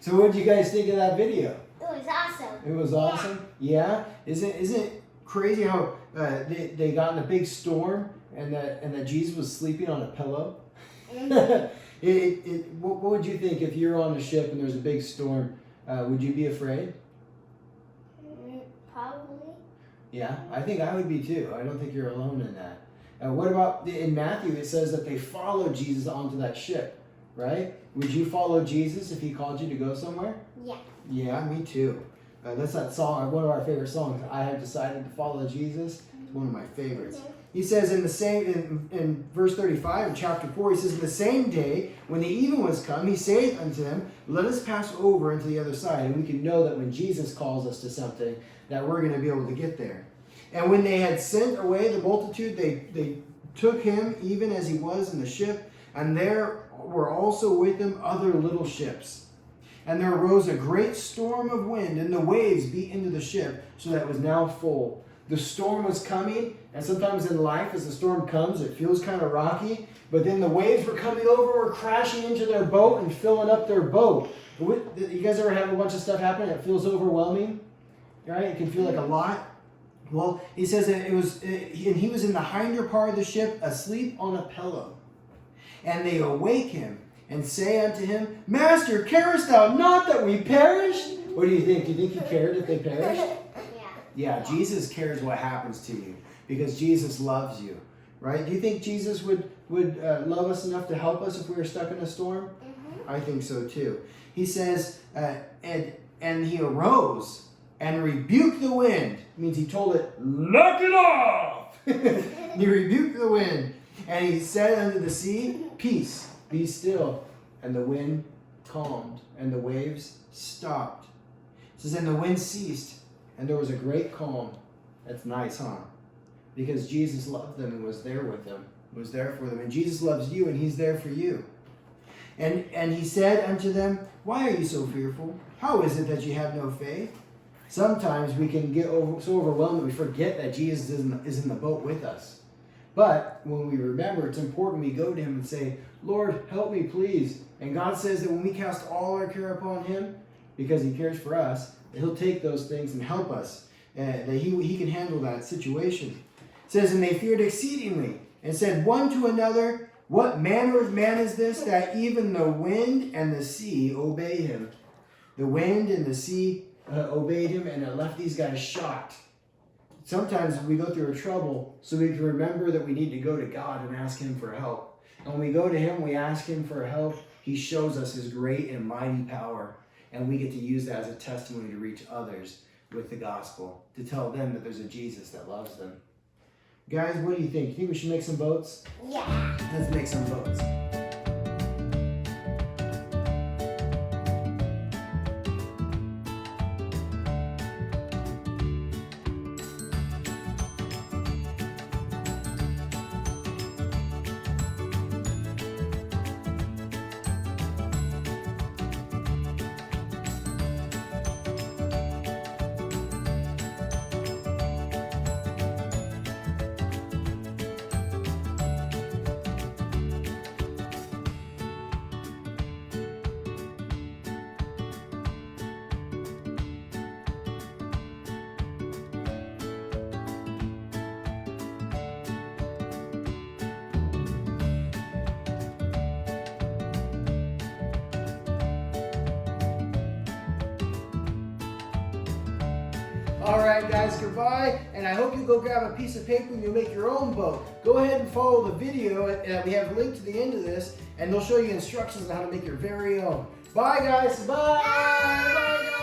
So what did you guys think of that video? It was awesome. It was awesome? Yeah? Isn't it crazy how they got in a big storm and that Jesus was sleeping on a pillow? Mm-hmm. What would you think if you're on a ship and there's a big storm? Would you be afraid? Probably. Yeah, I think I would be too. I don't think you're alone in that. What about in Matthew? It says that they followed Jesus onto that ship, right? Would you follow Jesus if he called you to go somewhere? Yeah. Yeah, me too. That's that song, one of our favorite songs. I have decided to follow Jesus. It's one of my favorites. He says in verse 35 in chapter 4, he says, "In the same day, when the even was come, he saith unto them, Let us pass over into the other side." And we can know that when Jesus calls us to something, that we're going to be able to get there. And when they had sent away the multitude, they took him even as he was in the ship, and there were also with him other little ships. And there arose a great storm of wind, and the waves beat into the ship, so that it was now full. The storm was coming, and sometimes in life, as the storm comes, it feels kind of rocky, but then the waves were coming over, were crashing into their boat and filling up their boat. You guys ever have a bunch of stuff happen that feels overwhelming? Right? It can feel like a lot. Well, he says that and he was in the hinder part of the ship, asleep on a pillow. And they awake him, and say unto him, Master, carest thou not that we perish? What do you think? Do you think he cared if they perished? Yeah, Jesus cares what happens to you because Jesus loves you, right? Do you think Jesus would love us enough to help us if we were stuck in a storm? Mm-hmm. I think so too. He says, and he arose and rebuked the wind. It means he told it, knock it off! He rebuked the wind, and he said unto the sea, Peace, be still. And the wind calmed, and the waves stopped. It says, and the wind ceased, and there was a great calm. That's nice, huh? Because Jesus loved them and was there with them, was there for them. And Jesus loves you, and he's there for you. And he said unto them, Why are you so fearful? How is it that you have no faith? Sometimes we can get so overwhelmed that we forget that Jesus is in the boat with us. But when we remember, it's important we go to him and say, Lord, help me, please. And God says that when we cast all our care upon him, because he cares for us, that he'll take those things and help us, that he can handle that situation. It says, and they feared exceedingly, and said one to another, What manner of man is this, that even the wind and the sea obey him? The wind and the sea obeyed him, and it left these guys shocked. Sometimes we go through a trouble so we can remember that we need to go to God and ask him for help. And when we go to him, we ask him for help. He shows us his great and mighty power. And we get to use that as a testimony to reach others with the gospel, to tell them that there's a Jesus that loves them. Guys, what do you think? You think we should make some boats? Yeah. Let's make some boats. All right, guys, goodbye. And I hope you go grab a piece of paper and you'll make your own boat. Go ahead and follow the video. We have linked to the end of this, and they'll show you instructions on how to make your very own. Bye, guys. Bye. Bye, guys.